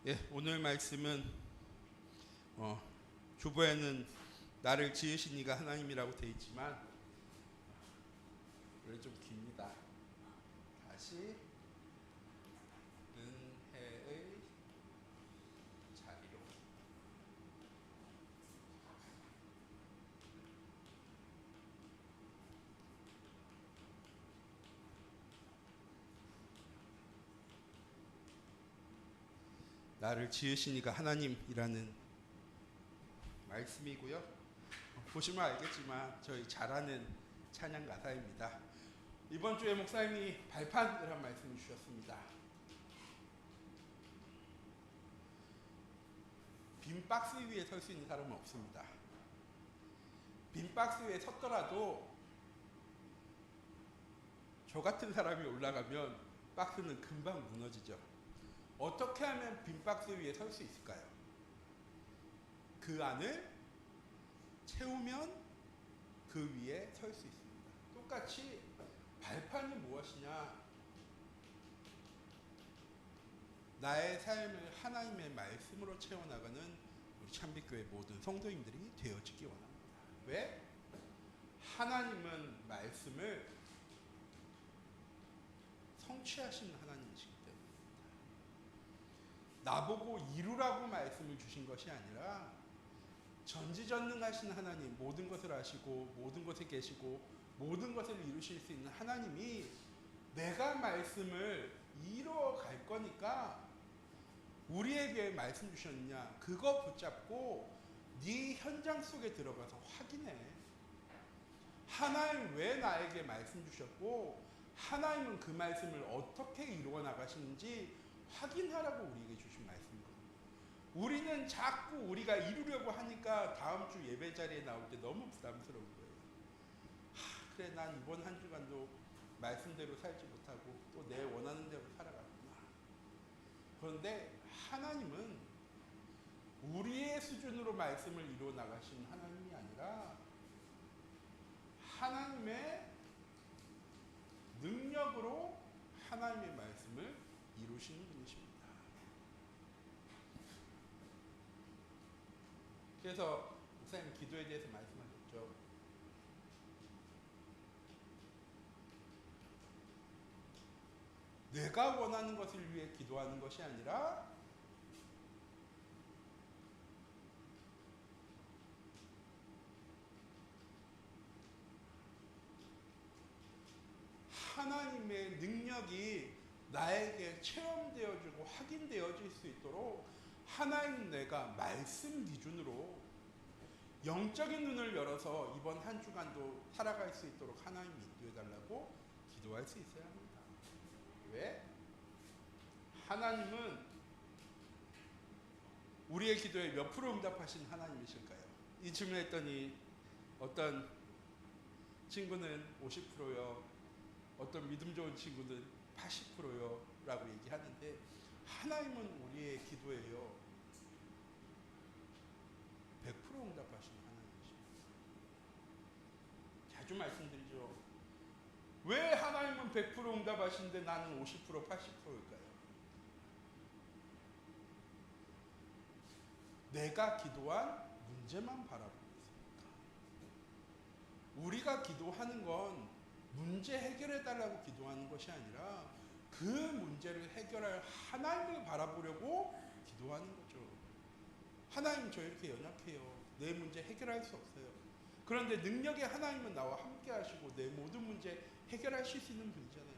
예, 오늘 말씀은 주보에는 나를 지으신 이가 하나님이라고 되어 있지만 오늘 좀 깁니다. 다시 은혜의 자리로. 나를 지으신 이가 하나님이라는 말씀이고요. 보시면 알겠지만 저희 잘 아는 찬양 가사입니다. 이번 주에 목사님이 발판을 한 말씀을 주셨습니다. 빈 박스 위에 설 수 있는 사람은 없습니다. 빈 박스 위에 섰더라도 저 같은 사람이 올라가면 박스는 금방 무너지죠. 어떻게 하면 빈 박스 위에 설 수 있을까요? 그 안을 채우면 그 위에 설 수 있습니다. 똑같이 발판이 무엇이냐? 나의 삶을 하나님의 말씀으로 채워나가는 우리 참빛교회 모든 성도님들이 되어지기 원합니다. 왜? 하나님은 말씀을 성취하시는 하나님이시기 때문입니다. 나보고 이루라고 말씀을 주신 것이 아니라 전지전능하신 하나님, 모든 것을 아시고 모든 것에 계시고 모든 것을 이루실 수 있는 하나님이 내가 말씀을 이루어갈 거니까 우리에게 말씀 주셨느냐, 그거 붙잡고 네 현장 속에 들어가서 확인해. 하나님 왜 나에게 말씀 주셨고 하나님은 그 말씀을 어떻게 이루어 나가시는지 확인하라고 우리에게 주신 말씀이거든요. 우리는 자꾸 우리가 이루려고 하니까 다음 주 예배 자리에 나올 때 너무 부담스러운 거예요. 그래, 난 이번 한 주간도 말씀대로 살지 못하고 또 내 원하는 대로 살아갔구나. 그런데 하나님은 우리의 수준으로 말씀을 이루어 나가시는 하나님이 아니라 하나님의 능력으로 하나님의 말씀을 이루시는 분이십니다. 그래서 목사님 기도에 대해서 말씀하셨죠. 내가 원하는 것을 위해 기도하는 것이 아니라 하나님의 능력이 나에게 체험되어지고 확인되어질 수 있도록 하나님 내가 말씀 기준으로 영적인 눈을 열어서 이번 한 주간도 살아갈 수 있도록 하나님 인도해달라고 기도할 수 있어야 합니다. 왜? 하나님은 우리의 기도에 몇 프로 응답하신 하나님이실까요? 이 질문했더니 어떤 친구는 50%요, 어떤 믿음 좋은 친구는 80%요 라고 얘기하는데, 하나님은 우리의 기도에요 100% 응답하시는 하나님이십니다. 자주 말씀드리죠. 왜 하나님은 100% 응답하시는데 나는 50% 80%일까요? 내가 기도한 문제만 바라보고 있습니까? 우리가 기도하는 건 문제 해결해달라고 기도하는 것이 아니라 그 문제를 해결할 하나님을 바라보려고 기도하는 거죠. 하나님, 저 이렇게 연약해요. 내 문제 해결할 수 없어요. 그런데 능력의 하나님은 나와 함께 하시고 내 모든 문제 해결하실 수 있는 분이잖아요.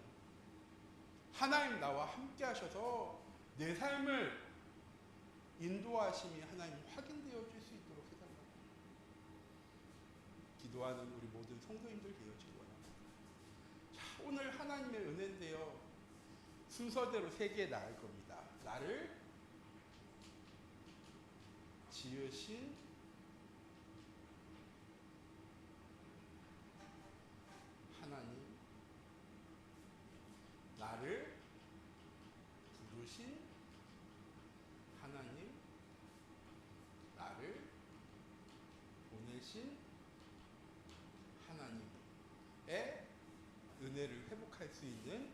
하나님 나와 함께 하셔서 내 삶을 인도하심이 하나님 확인되어질 수 있도록 해달라고 기도하는 우리 모든 성도님들 되어지기 원합니다. 자, 오늘 하나님의 은혜인데요, 순서대로 3개 나갈 겁니다. 나를 지으신 하나님, 나를 부르신 하나님, 나를 보내신 하나님의 은혜를 회복할 수 있는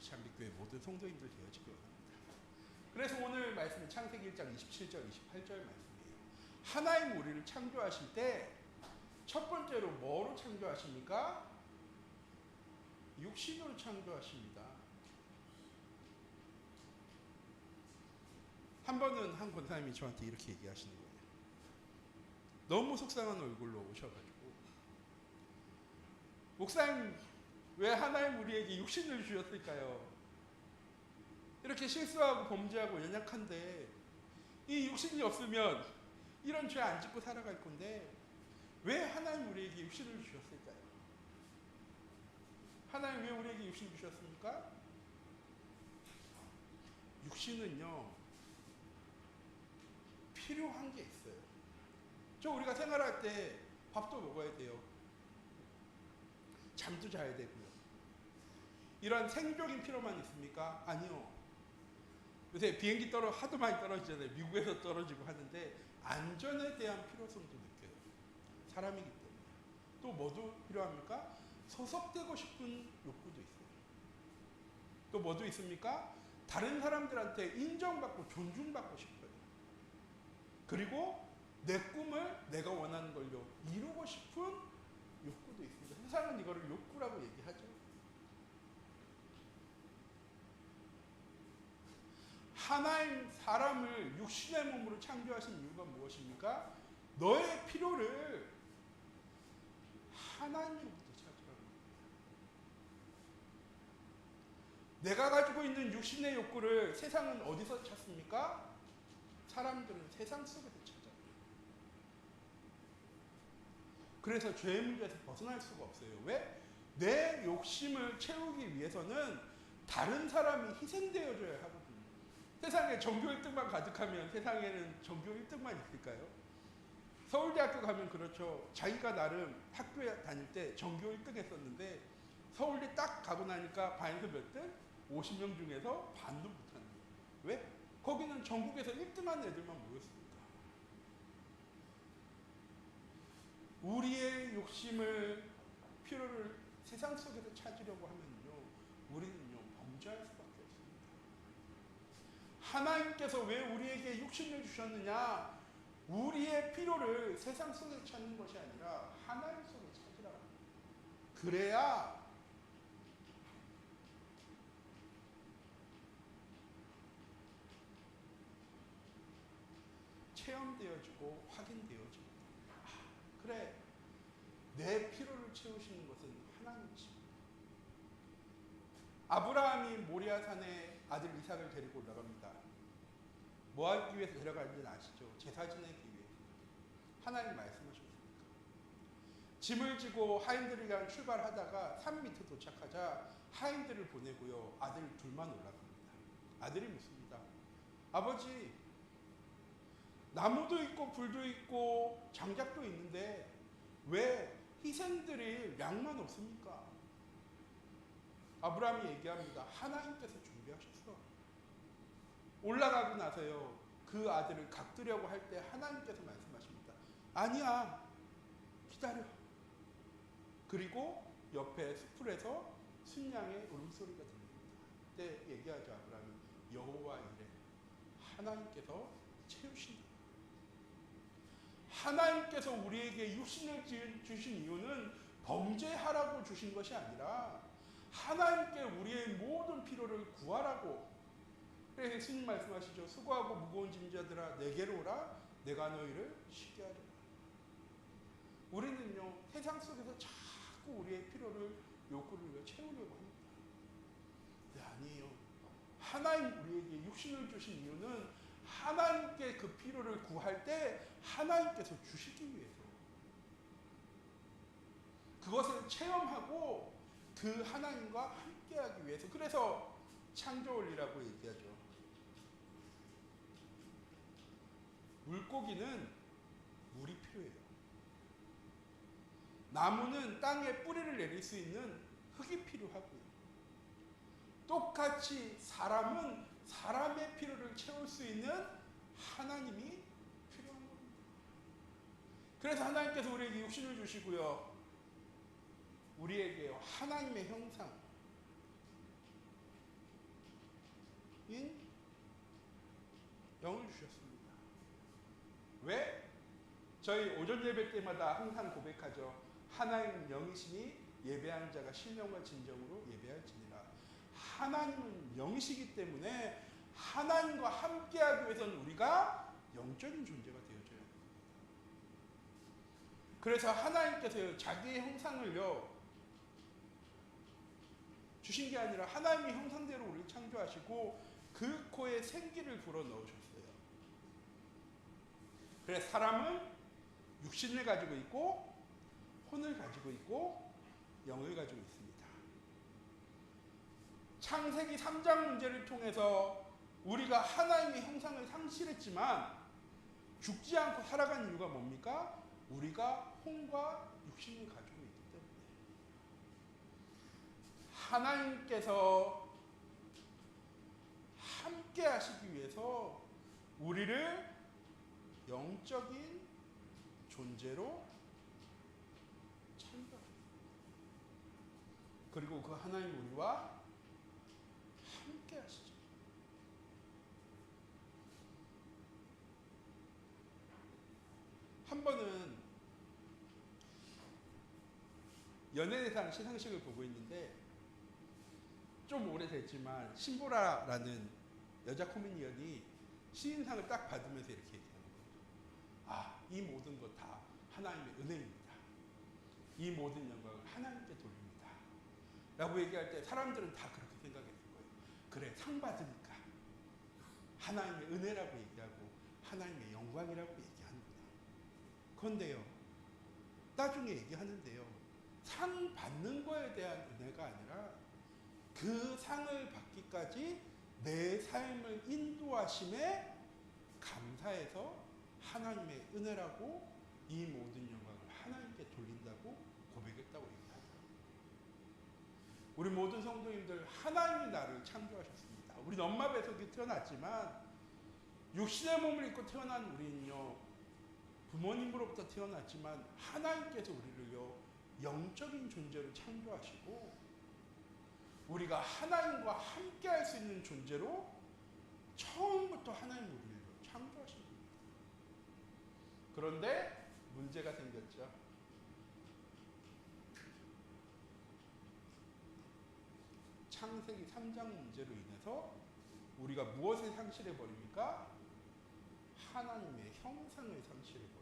참빛교회 모든 성도님들 되어지기 원합니다. 그래서 오늘 말씀은 창세기 1장 27절, 28절 말씀이에요. 하나님 우리를 창조하실 때 첫 번째로 뭐로 창조하십니까? 육신으로 창조하십니다. 한 번은 한 권사님이 저한테 이렇게 얘기하시는 거예요. 너무 속상한 얼굴로 오셔가지고, 목사님 왜 하나님 우리에게 육신을 주셨을까요? 이렇게 실수하고 범죄하고 연약한데 이 육신이 없으면 이런 죄 안 짓고 살아갈 건데 왜 하나님 우리에게 육신을 주셨을까요? 하나님 왜 우리에게 육신을 주셨습니까? 육신은요, 필요한 게 있어요. 우리가 생활할 때 밥도 먹어야 돼요. 잠도 자야 되고요. 이런 생존인 필요만 있습니까? 아니요. 요새 비행기 하도 많이 떨어지잖아요. 미국에서 떨어지고 하는데 안전에 대한 필요성도 느껴요. 사람이기 때문에. 또 뭐도 필요합니까? 소속되고 싶은 욕구도 있어요. 또 뭐도 있습니까? 다른 사람들한테 인정받고 존중받고 싶어요. 그리고 내 꿈을 내가 원하는 걸로 이루고 싶은 욕구도 있습니다. 세상은 이거를 욕구라고 얘기하죠. 하나님 사람을 육신의 몸으로 창조하신 이유가 무엇입니까? 너의 필요를 하나님으로부터 찾으라는 겁니다. 내가 가지고 있는 육신의 욕구를 세상은 어디서 찾습니까? 사람들은 세상 속에서 찾아요. 그래서 죄의 문제에서 벗어날 수가 없어요. 왜? 내 욕심을 채우기 위해서는 다른 사람이 희생되어줘야 하거든요. 세상에 전교 1등만 가득하면 세상에는 전교 1등만 있을까요? 서울대학교 가면 그렇죠. 자기가 나름 학교에 다닐 때 전교 1등 했었는데 서울대 딱 가고 나니까 반에서 몇 등? 50명 중에서 반도 못하는 거예요. 왜? 거기는 전국에서 1등한 애들만 모였으니까. 우리의 욕심을, 필요를 세상 속에서 찾으려고 하면요, 우리는요 범죄할 수밖에 없습니다. 하나님께서 왜 우리에게 육신을 주셨느냐? 우리의 필요를 세상 속에서 찾는 것이 아니라 하나님 속에 찾으라. 그래야 체험되어지고 확인되어집니다. 그래, 내 필요를 채우시는 것은 하나님이십니다. 아브라함이 모리아산에 아들 이삭을 데리고 올라갑니다. 뭐 하기 위해서 데려가는지는 아시죠? 제사 지내기 위해서. 하나님 말씀하셨습니까? 짐을 지고 하인들이랑 출발하다가 산 밑에 도착하자 하인들을 보내고요, 아들 둘만 올라갑니다. 아들이 묻습니다. 아버지, 나무도 있고 불도 있고 장작도 있는데 왜 희생드릴 양만 없습니까? 아브라함이 얘기합니다. 하나님께서 준비하셨어. 올라가고 나서요, 그 아들을 갖두려고 할 때 하나님께서 말씀하십니다. 아니야, 기다려. 그리고 옆에 숲풀에서 순양의 울음소리가 들립니다. 그때 얘기하죠. 아브라함이 여호와 이레, 하나님께서 채우신다. 하나님께서 우리에게 육신을 주신 이유는 범죄하라고 주신 것이 아니라 하나님께 우리의 모든 필요를 구하라고. 그래서 예수님 말씀하시죠. 수고하고 무거운 짐자들아 내게로 오라, 내가 너희를 쉬게 하리라. 우리는요 세상 속에서 자꾸 우리의 필요를, 욕구를 채우려고 합니다. 네, 아니에요. 하나님 우리에게 육신을 주신 이유는 하나님께 그 필요를 구할 때 하나님께서 주시기 위해서, 그것을 체험하고 그 하나님과 함께하기 위해서. 그래서 창조원리라고 얘기하죠. 물고기는 물이 필요해요. 나무는 땅에 뿌리를 내릴 수 있는 흙이 필요하고요. 똑같이 사람은 사람의 필요를 채울 수 있는 하나님이 필요한 겁니다. 그래서 하나님께서 우리에게 육신을 주시고요, 우리에게 하나님의 형상인 영을 주셨습니다. 왜? 저희 오전 예배 때마다 항상 고백하죠. 하나님은 영이시니 예배하는 자가 신령과 진정으로 예배할지니라. 하나님은 영이시기 때문에 하나님과 함께하기 위해서는 우리가 영적인 존재가 되어줘야 합니다. 그래서 하나님께서 자기의 형상을요 주신 게 아니라 하나님의 형상대로 우리를 창조하시고 그 코에 생기를 불어넣으셨어요. 그래서 사람은 육신을 가지고 있고 혼을 가지고 있고 영을 가지고 있습니다. 창세기 3장 문제를 통해서 우리가 하나님의 형상을 상실했지만 죽지 않고 살아간 이유가 뭡니까? 우리가 혼과 육신을 가지고 있기 때문에. 하나님께서 함께 하시기 위해서 우리를 영적인 존재로 창조합니다. 그리고 그 하나님 우리와 함께 하시죠. 한 번은 연예대상 시상식을 보고 있는데 좀 오래됐지만 신보라라는 여자 코미디언이 시인상을 딱 받으면서 이렇게 얘기하는 거죠. 아, 이 모든 것 다 하나님의 은혜입니다. 이 모든 영광을 하나님께 돌립니다. 라고 얘기할 때 사람들은 다 그렇게 생각했을 거예요. 그래, 상 받으니까 하나님의 은혜라고 얘기하고 하나님의 영광이라고 얘기하는구나. 그런데요, 나중에 얘기하는데요, 상 받는 거에 대한 은혜가 아니라 그 상을 받기까지 내 삶을 인도하심에 감사해서 하나님의 은혜라고 이 모든 영광을 하나님께 돌린다고 고백했다고 얘기하죠. 우리 모든 성도님들, 하나님이 나를 창조하셨습니다. 우리는 엄마 뱃속에 태어났지만 육신의 몸을 입고 태어난 우리는요, 부모님으로부터 태어났지만 하나님께서 우리를요 영적인 존재로 창조하시고 우리가 하나님과 함께 할 수 있는 존재로 처음부터 하나님 우리를 창조하신 겁니다. 그런데 문제가 생겼죠. 창세기 3장 문제로 인해서 우리가 무엇을 상실해 버립니까? 하나님의 형상을 상실해 버립니다.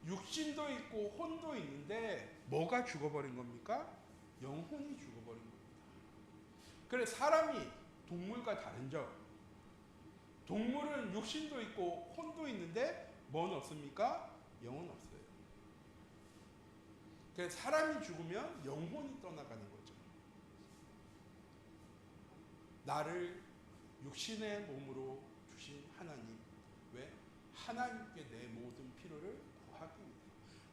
육신도 있고 혼도 있는데 뭐가 죽어버린 겁니까? 영혼이 죽어버린 겁니다. 그래서 사람이 동물과 다른 점, 동물은 육신도 있고 혼도 있는데 뭐는 없습니까? 영은 없어요. 그래서 사람이 죽으면 영혼이 떠나가는 거죠. 나를 육신의 몸으로 주신 하나님, 왜? 하나님께 내 모든 필요를 구하기 위해서.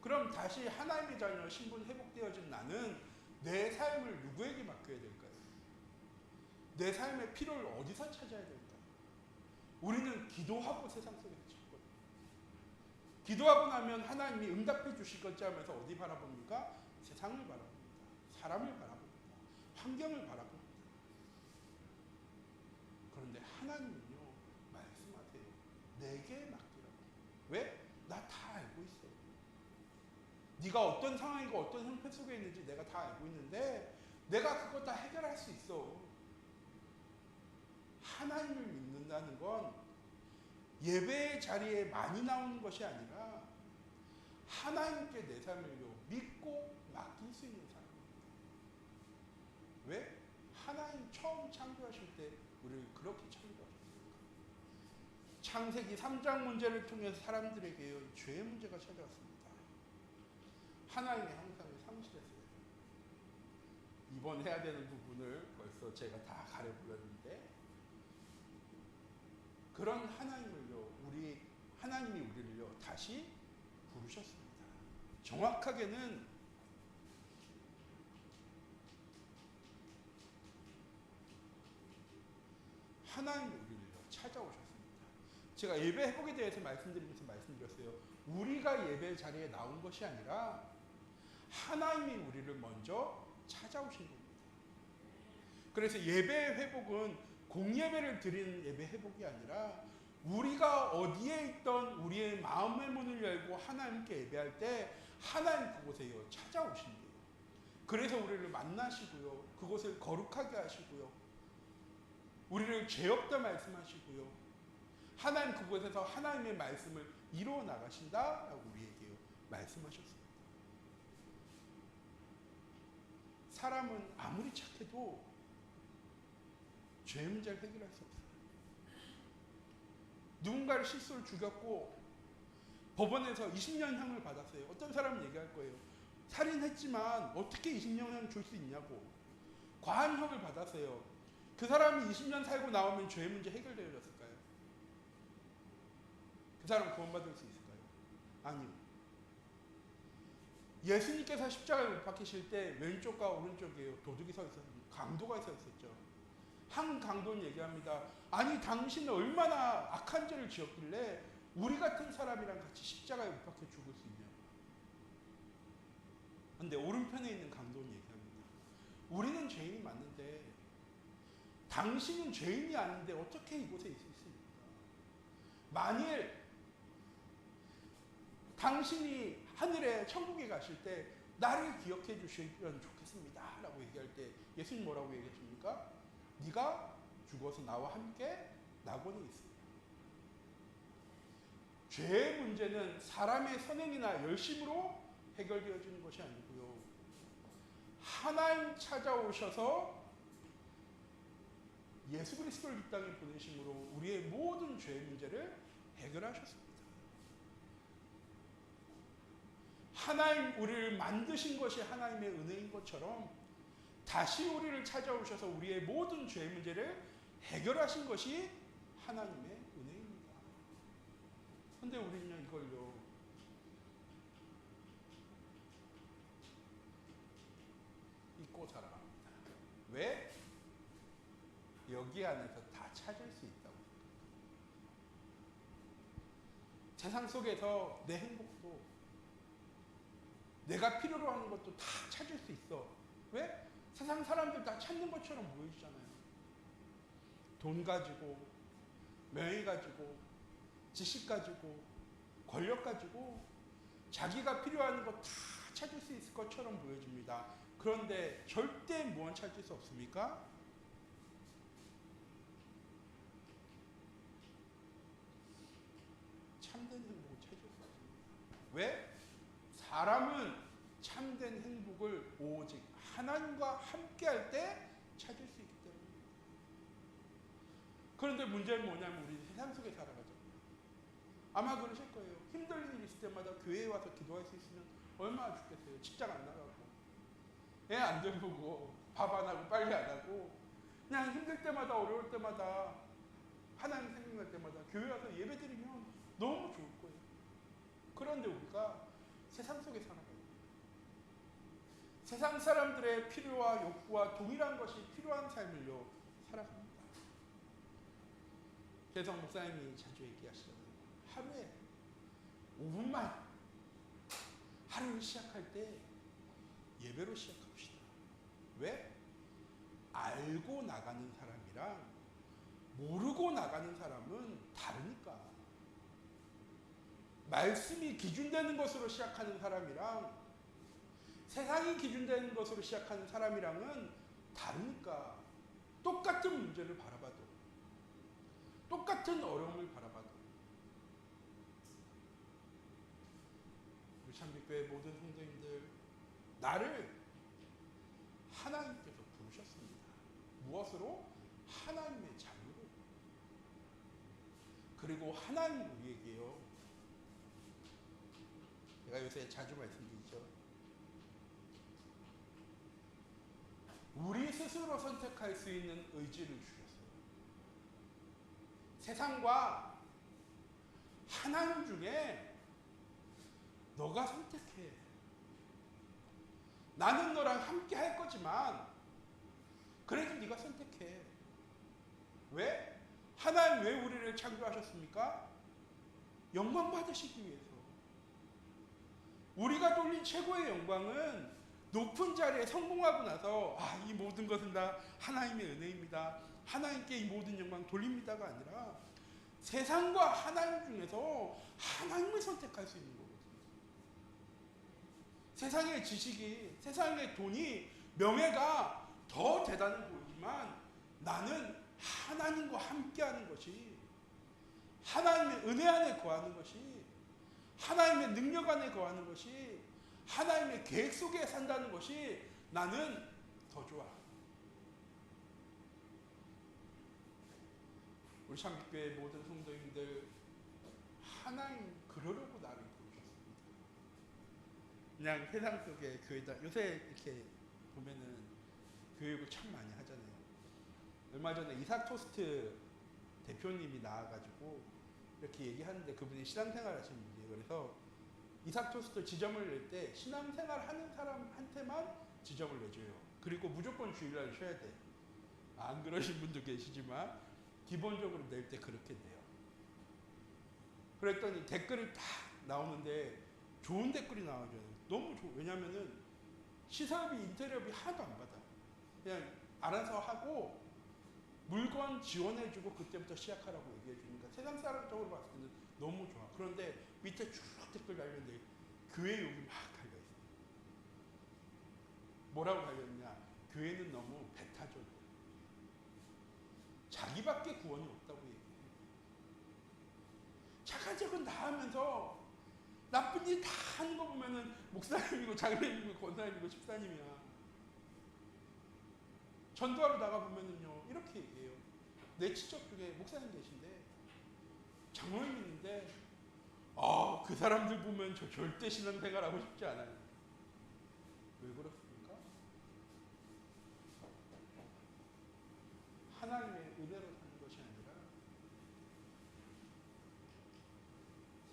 그럼 다시 하나님의 자녀 신분 회복되어진 나는 내 삶을 누구에게 맡겨야 될까요? 내 삶의 필요를 어디서 찾아야 될까요? 우리는 기도하고 세상 속에서 찾거든요. 기도하고 나면 하나님이 응답해 주실 거지 하면서 어디 바라봅니까? 세상을 바라봅니다. 사람을 바라봅니다. 환경을 바라봅니다. 그런데 하나님은요, 말씀하세요. 내게 맡기라고. 왜? 나 다 알고 있어. 네가 어떤 상황이고 어떤 형편 속에 있는지 내가 다 알고 있는데 내가 그거 다 해결할 수 있어. 하나님을 믿는다는 건 예배의 자리에 많이 나오는 것이 아니라 하나님께 내 삶을요 믿고 맡길 수 있는 사람입니다. 왜? 하나님 처음 창조하실 때 우리를 그렇게 창조하셨습니다. 창세기 3장 문제를 통해서 사람들에게요 죄의 문제가 찾아왔습니다. 하나님의 형상을 상실했어요. 이번 해야 되는 부분을 벌써 제가 다 가려버렸는데 그런 하나님을요, 하나님이 우리를요 다시 부르셨습니다. 정확하게는 하나님이 우리를요 찾아오셨습니다. 제가 예배 회복에 대해서 말씀드리면서 말씀드렸어요. 우리가 예배 자리에 나온 것이 아니라 하나님이 우리를 먼저 찾아오신 겁니다. 그래서 예배 회복은 공예배를 드리는 예배 회복이 아니라 우리가 어디에 있던 우리의 마음의 문을 열고 하나님께 예배할 때 하나님 그곳에 찾아오신대요. 그래서 우리를 만나시고요. 그곳을 거룩하게 하시고요. 우리를 죄 없다 말씀하시고요. 하나님 그곳에서 하나님의 말씀을 이루어 나가신다라고 우리에게 말씀하셨습니다. 사람은 아무리 착해도 죄 문제를 해결할 수 없어요. 누군가를 실수로 죽였고 법원에서 20년형을 받았어요. 어떤 사람은 얘기할 거예요. 살인했지만 어떻게 20년형 줄 수 있냐고. 과한형을 받았어요. 그 사람이 20년 살고 나오면 죄 문제 해결되었을까요? 그 사람 구원받을 수 있을까요? 아니요. 예수님께서 십자가에 못 박히실 때 왼쪽과 오른쪽에 도둑이 서 있었습니다. 강도가 서 있었죠. 한 강도는 얘기합니다. 아니 당신은 얼마나 악한 죄를 지었길래 우리 같은 사람이랑 같이 십자가에 못 박혀 죽을 수 있냐. 그런데 오른편에 있는 강도는 얘기합니다. 우리는 죄인이 맞는데 당신은 죄인이 아닌데 어떻게 이곳에 있을 수 있습니까? 만일 당신이 하늘에 천국에 가실 때 나를 기억해 주시면 좋겠습니다 라고 얘기할 때 예수님 뭐라고 얘기하십니까? 네가 죽어서 나와 함께 낙원에 있습니다. 죄의 문제는 사람의 선행이나 열심으로 해결되어지는 것이 아니고요. 하나님 찾아오셔서 예수 그리스도를 이 땅에 보내심으로 우리의 모든 죄의 문제를 해결하셨습니다. 하나님 우리를 만드신 것이 하나님의 은혜인 것처럼 다시 우리를 찾아오셔서 우리의 모든 죄의 문제를 해결하신 것이 하나님의 은혜입니다. 그런데 우리는요 이걸요 잊고 살아갑니다. 왜? 여기 안에서 다 찾을 수 있다고. 세상 속에서 내 행복도 내가 필요로 하는 것도 다 찾을 수 있어. 왜? 세상 사람들 다 찾는 것처럼 보이잖아요. 돈 가지고, 명예 가지고, 지식 가지고, 권력 가지고 자기가 필요한 거 다 찾을 수 있을 것처럼 보여집니다. 그런데 절대 무엇 찾을 수 없습니까? 참된 행복을 찾을 수 없습니다. 왜? 사람은 참된 행복을 오직 하나님과 함께할 때 찾을 수 있기 때문입니다. 그런데 문제는 뭐냐면 우리 세상 속에 살아가죠. 아마 그러실 거예요. 힘든 일 있을 때마다 교회에 와서 기도할 수 있으면 얼마나 좋겠어요. 직장 안 나가고 애 안 돌보고 밥 안 하고 빨리 안 하고 그냥 힘들 때마다 어려울 때마다 하나님 생각날 때마다 교회 와서 예배 드리면 너무 좋을 거예요. 그런데 우리가 세상 속에 살아가요. 세상 사람들의 필요와 욕구와 동일한 것이 필요한 삶을요 살아갑니다. 그래서 목사님이 자주 얘기하시잖아요. 하루에 5분만 하루를 시작할 때 예배로 시작합시다. 왜? 알고 나가는 사람이랑 모르고 나가는 사람은 다르니까. 말씀이 기준되는 것으로 시작하는 사람이랑 세상이 기준되는 것으로 시작하는 사람이랑은 다르니까. 똑같은 문제를 바라봐도 똑같은 어려움을 바라봐도 우리 참빛교회 모든 성도님들 나를 하나님께서 부르셨습니다. 무엇으로? 하나님의 자녀로. 그리고 하나님 우리에게요. 제가 요새 자주 말씀드리죠. 우리 스스로 선택할 수 있는 의지를 주셨어요. 세상과 하나님 중에 너가 선택해. 나는 너랑 함께 할 거지만 그래도 네가 선택해. 왜? 하나님 왜 우리를 창조하셨습니까? 영광 받으시기 위해서. 우리가 돌린 최고의 영광은 높은 자리에 성공하고 나서 이 모든 것은 다 하나님의 은혜입니다. 하나님께 이 모든 영광 돌립니다가 아니라 세상과 하나님 중에서 하나님을 선택할 수 있는 거거든요. 세상의 지식이, 세상의 돈이, 명예가 더 대단해 보이지만 나는 하나님과 함께하는 것이, 하나님의 은혜 안에 거하는 것이, 하나님의 능력 안에 거하는 것이, 하나님의 계획 속에 산다는 것이 나는 더 좋아. 우리 참빛교회 모든 성도님들, 하나님 그러려고 나를 부르셨습니다. 그냥 세상 속에 교회다, 요새 이렇게 보면은 교육을 참 많이 하잖아요. 얼마 전에 이삭 토스트 대표님이 나와가지고 이렇게 얘기하는데, 그분이 신앙생활 하시는 분이에요. 그래서 이삭 토스트 지점을 낼 때 신앙생활 하는 사람한테만 지점을 내줘요. 그리고 무조건 주일날 쉬어야 돼. 안 그러신 분도 계시지만 기본적으로 낼 때 그렇게 돼요. 그랬더니 댓글이 딱 나오는데 좋은 댓글이 나와줘요. 너무 좋아. 왜냐면은 시설비, 인테리어비 하나도 안 받아. 그냥 알아서 하고 물건 지원해주고 그때부터 시작하라고 얘기해주니까 세상 사람적으로 봤을 때는 너무 좋아. 그런데 밑에 쭉 댓글 달렸는데 교회 욕이 막 달려있어. 뭐라고 달렸냐? 교회는 너무 배타적, 자기밖에 구원이 없다고 얘기해. 착한 척은 다 하면서 나쁜 일 다 하는 거 보면은 목사님이고 장로님이고 권사님이고 집사님이야. 전도하러 나가보면은요, 이렇게 얘기해요. 내 친척 중에 목사님 계신데, 장로님 있는데, 그 사람들 보면 저 절대 신앙생활 하고 싶지 않아요. 왜 그렇습니까? 하나님의 은혜로 사는 것이 아니라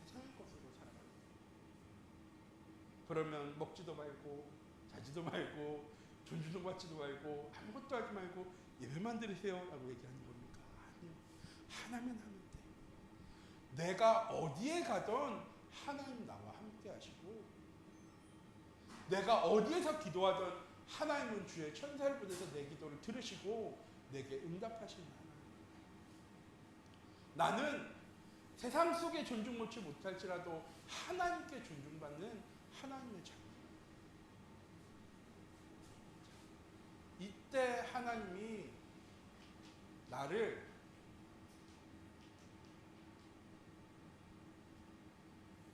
세상의 것으로 살아가는 거예요. 그러면 먹지도 말고, 자지도 말고, 존중도 받지도 말고, 아무것도 하지 말고 예배만 드리세요 라고 얘기하는 겁니까? 아니요. 하나면 하면 돼. 내가 어디에 가든 하나님 나와 함께 하시고, 내가 어디에서 기도하든 하나님은 주의 천사를 보내서 내 기도를 들으시고 내게 응답하시는 하나님. 나는 세상 속에 존중받지 못할지라도 하나님께 존중받는 하나님의 자녀. 이때 하나님이 나를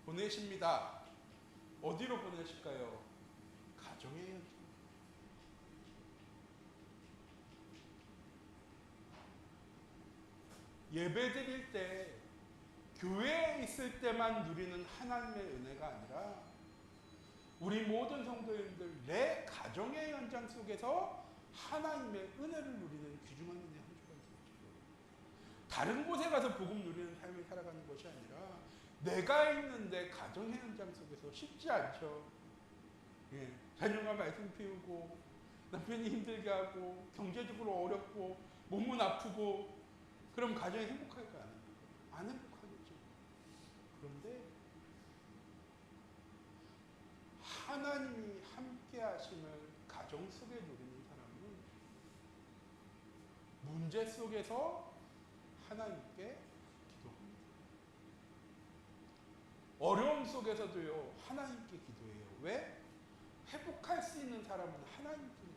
보내십니다. 어디로 보내실까요? 가정의 현장. 예배 드릴 때, 교회에 있을 때만 누리는 하나님의 은혜가 아니라 우리 모든 성도님들 내 가정의 현장 속에서 하나님의 은혜를 누리는 귀중한 은혜 한 주가 있죠. 다른 곳에 가서 복음 누리는 삶을 살아가는 것이 아니라 내가 있는 내 가정의 현장 속에서 쉽지 않죠. 예, 자녀가 말씀 피우고 남편이 힘들게 하고 경제적으로 어렵고 몸은 아프고, 그럼 가정이 행복할까요? 안 행복하겠죠. 그런데 하나님이 함께 하심을 가정 속에 누리는 사람은 문제 속에서 하나님께 기도합니다. 어려움 속에서도요, 하나님께 기도해요. 왜? 회복할 수 있는 사람은 하나님뿐이니까.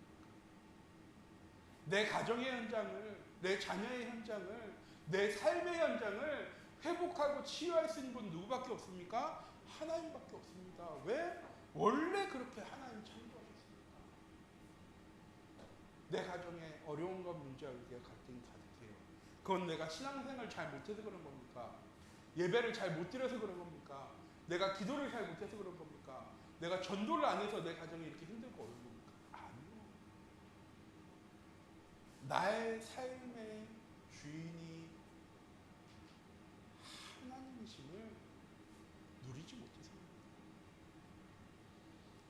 내 가정의 현장을, 내 자녀의 현장을, 내 삶의 현장을 회복하고 치유할 수 있는 분 누구밖에 없습니까? 하나님밖에 없습니다. 왜? 원래 그렇게 하나님 창조하셨습니까? 내 가정에 어려움과 문제와 위기가 갈등이 가득해요. 그건 내가 신앙생활을 잘 못해서 그런 겁니까? 예배를 잘 못 드려서 그런 겁니까? 내가 기도를 잘 못해서 그런 겁니까? 내가 전도를 안 해서 내 가정이 이렇게 힘들고 어려운 겁니까? 아니요. 나의 삶의 주인이 하나님이심을 누리지 못해서입니다.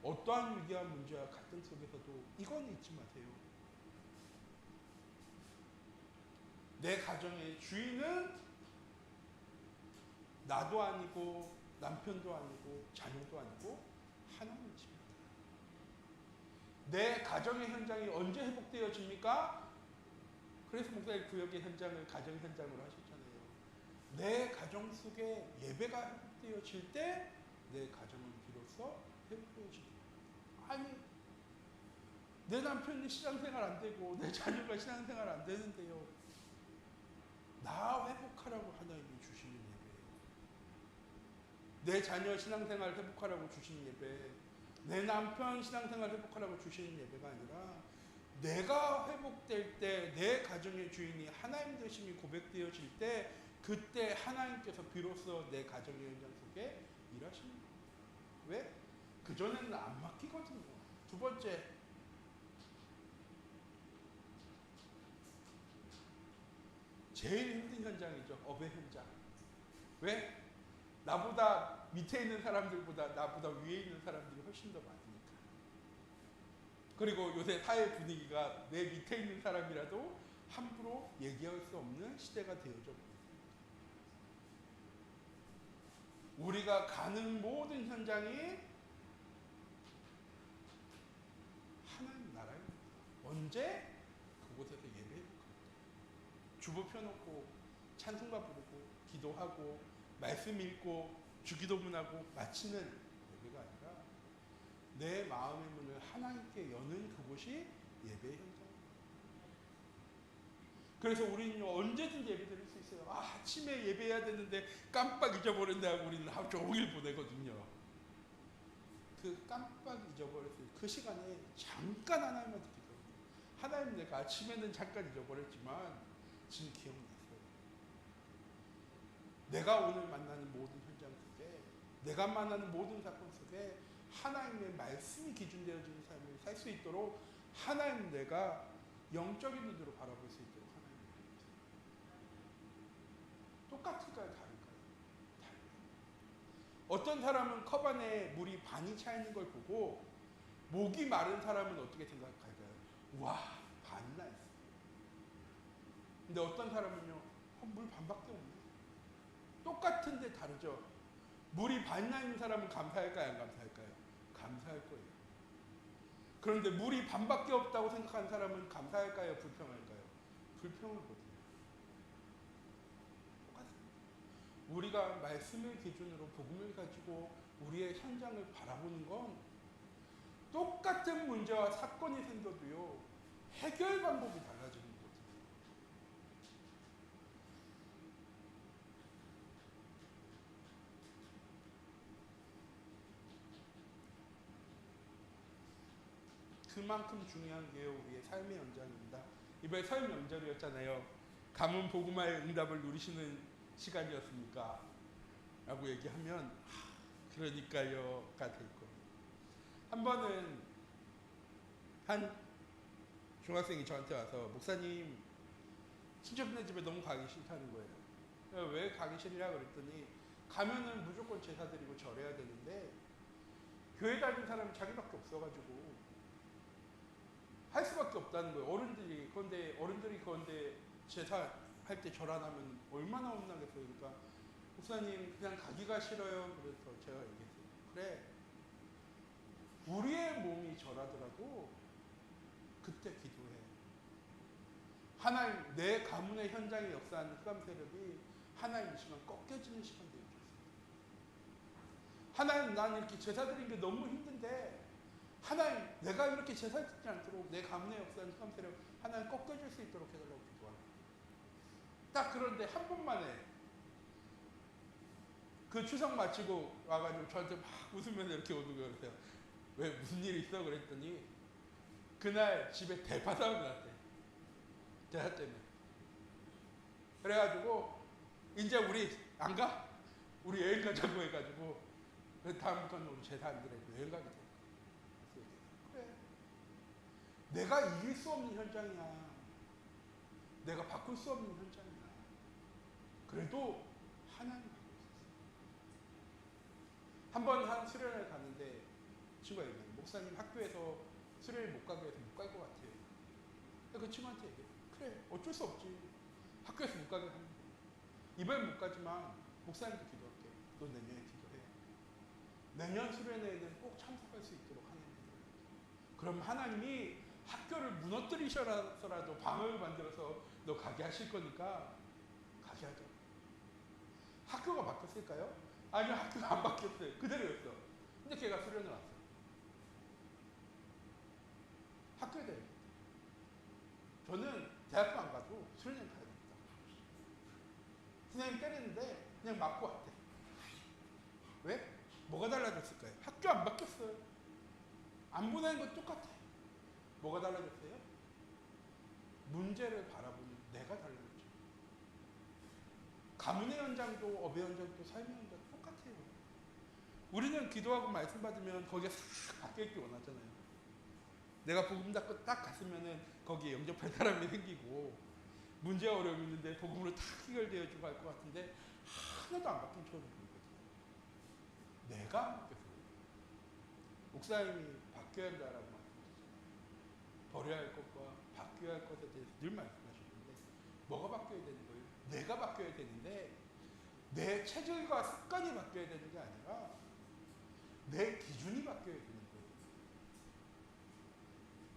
어떠한 위기와 문제와 갈등 속에서도 이건 잊지 마세요. 내 가정의 주인은 나도 아니고 남편도 아니고 자녀도 아니고 하나님이십니다. 내 가정의 현장이 언제 회복되어집니까? 그래서 목사님 구역의 현장을 가정 현장으로 하셨잖아요. 내 가정 속에 예배가 회복되어질 때 내 가정은 비로소 회복되어집니다. 아니, 내 남편이 신앙생활 안 되고 내 자녀가 신앙생활 안 되는데요. 나 회복하라고 하나님이 주시는 예배예요. 내 자녀 신앙생활 회복하라고 주시는 예배, 내 남편 신앙생활 회복하라고 주시는 예배가 아니라 내가 회복될 때 내 가정의 주인이 하나님 되심이 고백되어질 때 그때 하나님께서 비로소 내 가정의 현장 속에 일하시는 거예요. 왜? 그전에는 안 맡기거든요. 두 번째, 제일 힘든 현장이죠. 업의 현장. 왜? 나보다 밑에 있는 사람들보다 나보다 위에 있는 사람들이 훨씬 더 많으니까. 그리고 요새 사회 분위기가 내 밑에 있는 사람이라도 함부로 얘기할 수 없는 시대가 되어져 버렸어요. 우리가 가는 모든 현장이 하나님 나라입니다. 언제? 그곳에서 예배해볼 겁니다. 주보 펴놓고 찬송가 부르고 기도하고 말씀 읽고 주기도문하고 마치는 예배가 아니라 내 마음의 문을 하나님께 여는 그곳이 예배의 현장입니다. 그래서 우리는 언제든 예배 드릴 수 있어요. 아침에 예배해야 되는데 깜빡 잊어버린다 하고 우리는 하루 종일 보내거든요. 그 깜빡 잊어버렸을 그 시간에 잠깐 하나님한테 기도합니다. 하나님, 내가 아침에는 잠깐 잊어버렸지만 지금 기억났어요. 내가 오늘 만나는 모든 현장 속에, 내가 만나는 모든 사건 속에 하나님의 말씀이 기준되어지는 삶을 살 수 있도록 하나님, 내가 영적인 눈으로 바라볼 수 있도록 하나님 똑같을까요? 다를까요? 달라요. 어떤 사람은 컵 안에 물이 반이 차 있는 걸 보고 목이 마른 사람은 어떻게 생각할까요? 와, 반이나 있어. 근데 어떤 사람은요, 물 반밖에 없네. 똑같은데 다르죠. 물이 반이나 있는 사람은 감사할까요? 안 감사할까요? 감사할 거예요. 그런데 물이 반밖에 없다고 생각하는 사람은 감사할까요? 불평할까요? 불평하거든요. 똑같습니다. 우리가 말씀을 기준으로 복음을 가지고 우리의 현장을 바라보는 건 똑같은 문제와 사건이 생겨도요, 해결 방법이 달라지는 거거든요. 그만큼 중요한 게 우리의 삶의 연장입니다. 이번에 설 명절이었잖아요. 가문 복음화의 응답을 누리시는 시간이었습니까? 라고 얘기하면 그러니까요가 될 거예요. 한 번은 한 중학생이 저한테 와서, 목사님, 친척네 집에 너무 가기 싫다는 거예요. 왜 가기 싫냐 그랬더니, 가면은 무조건 제사 드리고 절해야 되는데 교회 다니는 사람이 자기밖에 없어가지고 할 수밖에 없다는 거예요. 어른들이 그런데 제사 할 때 절 안 하면 얼마나 혼나겠어요. 그러니까, 목사님 그냥 가기가 싫어요. 그래서 제가 얘기했어요. 그래, 우리의 몸이 절하더라도 그때 기도해. 하나님, 내 가문의 현장에 역사하는 흑암 세력이 하나님 이 시간 꺾여지는 시간 되어줬어요. 하나님, 난 이렇게 제사 드린 게 너무 힘든데 하나님, 내가 이렇게 제사 드리지 않도록 내 가문의 역사하는 흑암 세력 하나님 꺾여질 수 있도록 해달라고 기도합니다. 딱 그런데 한 번만에 그 추석 마치고 와가지고 저한테 막 웃으면서 이렇게 오는 거예요. 그래서 왜, 무슨 일이 있어? 그랬더니 그날 집에 대파상을 났대. 제사 때문에. 그래가지고 이제 우리 안 가? 우리 여행 가자고 해가지고 다음부터는 우리 제사 안 드리고 여행 가게 돼. 그래, 내가 이길 수 없는 현장이야. 내가 바꿀 수 없는 현장이야. 그래도 하나님 바꿀 수 있어. 한 번 한 수련회 가는데 친구가 얘기해요. 목사님, 학교에서 수련회 못 가게 해서 못 갈 것 같아요. 그 친구한테 얘기해요. 그래, 어쩔 수 없지. 학교에서 못 가게 하는 거야. 이번엔 못 가지만 목사님도 기도할게. 너 내년에 기도해. 내년 수련회에는 꼭 참석할 수 있도록 하나님 기도해. 그럼 하나님이 학교를 무너뜨리셔서라도 방을 만들어서 너 가게 하실 거니까 가게 하자. 학교가 바뀌었을까요? 아니요, 학교가 안 바뀌었어요. 그대로였어. 근데 걔가 수련을 왔어. 학교에 대해. 저는 대학교 안 가도 수련을 가야 됩니다. 선생님 때리는데 그냥 맞고 왔대. 왜? 뭐가 달라졌을까요? 학교 안 바뀌었어요. 안 보내는 건 똑같아. 뭐가 달라졌어요? 문제를 바라보는 내가 달라졌죠. 가문의 현장도 업의 현장도 삶의 현장도 똑같아요. 우리는 기도하고 말씀 받으면 거기에 싹 바뀌었기 원하잖아요. 내가 복음 닫고 딱 갔으면은 거기에 영접할 사람이 생기고 문제와 어려움이 있는데 복음으로 탁 해결되어주고 할 것 같은데 하나도 안 바뀐 처럼 보이거든요. 내가 안 바뀌었어요. 목사님이 바뀌어야 한다라고 말씀하셨잖아요. 버려야 할 것과 바뀌어야 할 것에 대해서 늘 말씀하셨는데 뭐가 바뀌어야 되는 거예요? 내가 바뀌어야 되는데 내 체질과 습관이 바뀌어야 되는 게 아니라 내 기준이 바뀌어야 되는 거예요.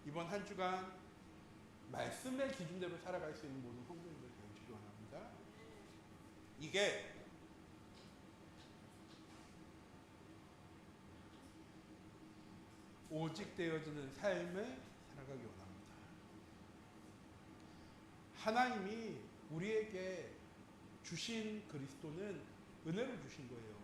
이번 한 주간 말씀의 기준대로 살아갈 수 있는 모든 성도님들 되어주기 원합니다. 이게 오직 되어지는 삶을 살아가기 원합니다. 하나님이 우리에게 주신 그리스도는 은혜를 주신 거예요.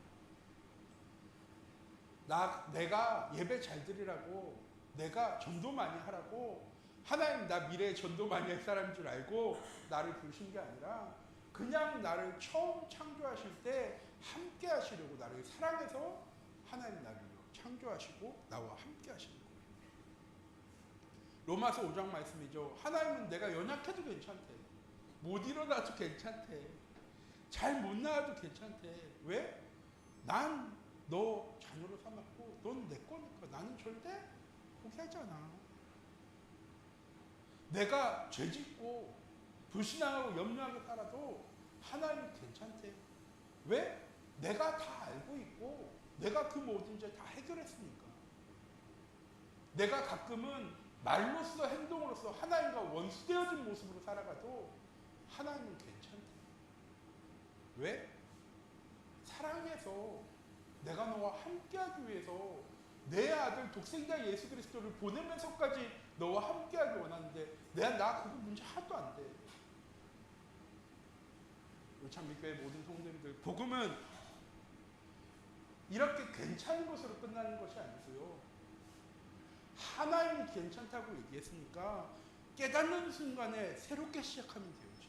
내가 예배 잘 드리라고, 내가 전도 많이 하라고, 하나님 나 미래에 전도 많이 할 사람인 줄 알고 나를 부르신 게 아니라 그냥 나를 처음 창조하실 때 함께 하시려고 나를 사랑해서 하나님 나를 창조하시고 나와 함께 하시는 거예요. 로마서 5장 말씀이죠. 하나님은 내가 연약해도 괜찮대. 못 일어나도 괜찮대. 잘 못 나와도 괜찮대. 왜? 난 너 자녀로 삼았고 넌 내 거니까 나는 절대 포기하지 않아. 내가 죄짓고 불신앙하고 염려하게 살아도 하나님 괜찮대. 왜? 내가 다 알고 있고 내가 그 모든 죄 다 해결했으니까. 내가 가끔은 말로써 행동으로써 하나님과 원수되어진 모습으로 살아가도 하나님은 괜찮대. 왜? 사랑해서 내가 너와 함께하기 위해서 내 아들 독생자 예수 그리스도를 보내면서까지 너와 함께하기 원하는데 나 그거 문제 하나도 안 돼. 참미교회 모든 성도님들, 복음은 이렇게 괜찮은 것으로 끝나는 것이 아니고요. 하나님이 괜찮다고 얘기했으니까 깨닫는 순간에 새롭게 시작하면 되죠.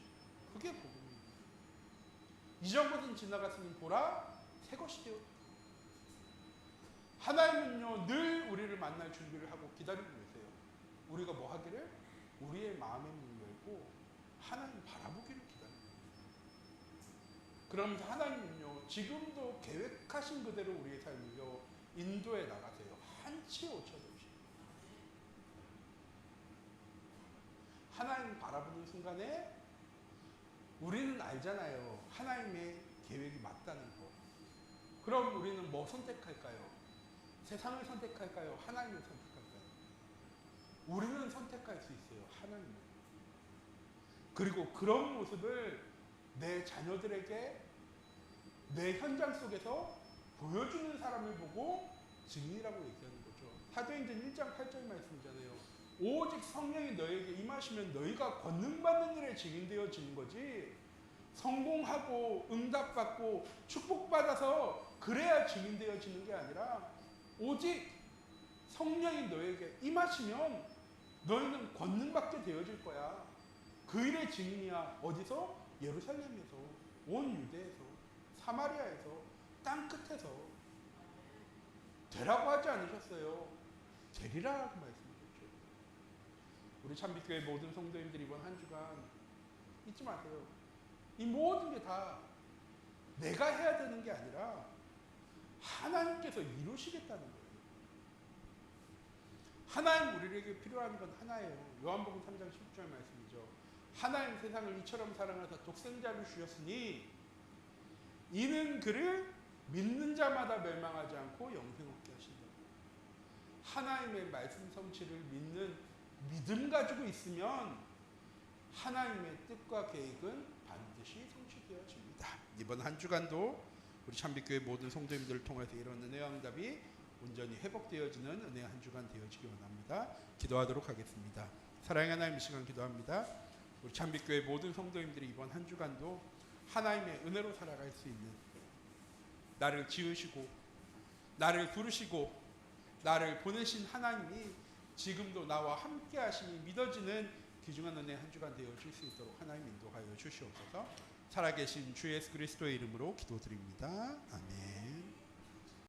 그게 복음입니다. 이전 것은 지나갔으니 보라 새 것이 되었다. 하나님은요 늘 우리를 만날 준비를 하고 기다리고 계세요. 우리가 뭐 하기를? 우리의 마음의 문을 열고 하나님 바라보기를 기다립니다. 그러면서 하나님은요 지금도 계획하신 그대로 우리의 삶을요 인도해 나가세요. 한치 오차도 없이. 하나님 바라보는 순간에 우리는 알잖아요. 하나님의 계획이 맞다는 거. 그럼 우리는 뭐 선택할까요? 세상을 선택할까요? 하나님을 선택할까요? 우리는 선택할 수 있어요. 하나님을. 그리고 그런 모습을 내 자녀들에게 내 현장 속에서 보여주는 사람을 보고 증인이라고 얘기하는 거죠. 사도행전 1장 8절 말씀이잖아요. 오직 성령이 너에게 임하시면 너희가 권능받는 일에 증인되어지는 거지. 성공하고 응답받고 축복받아서 그래야 증인되어지는 게 아니라 오직 성령이 너에게 임하시면 너희는 권능받게 되어질 거야. 그 일의 증인이야. 어디서? 예루살렘에서, 온 유대에서, 사마리아에서, 땅끝에서. 되라고 하지 않으셨어요. 되리라고 말씀하셨죠. 우리 참빛교회 모든 성도님들이 이번 한 주간 잊지 마세요. 이 모든 게 다 내가 해야 되는 게 아니라 하나님께서 이루시겠다는 거예요. 하나님 우리에게 필요한 건 하나예요. 요한복음 3장 10절 말씀이죠. 하나님 세상을 이처럼 사랑하사 독생자를 주셨으니 이는 그를 믿는 자마다 멸망하지 않고 영생 얻게 하신다. 하나님의 말씀 성취를 믿는 믿음 가지고 있으면 하나님의 뜻과 계획은 반드시 성취되어집니다. 이번 한 주간도 우리 참빛교회 모든 성도님들을 통해서 이런 은혜와 응답이 온전히 회복되어지는 은혜의 한 주간 되어지기 원합니다. 기도하도록 하겠습니다. 사랑의 하나님, 이 시간 기도합니다. 우리 참빛교회 모든 성도님들이 이번 한 주간도 하나님의 은혜로 살아갈 수 있는, 나를 지으시고 나를 부르시고 나를 보내신 하나님이 지금도 나와 함께 하심이 믿어지는 귀중한 은혜 한 주간 되어질 수 있도록 하나님 인도하여 주시옵소서. 살아계신 주 예수 그리스도의 이름으로 기도드립니다. 아멘.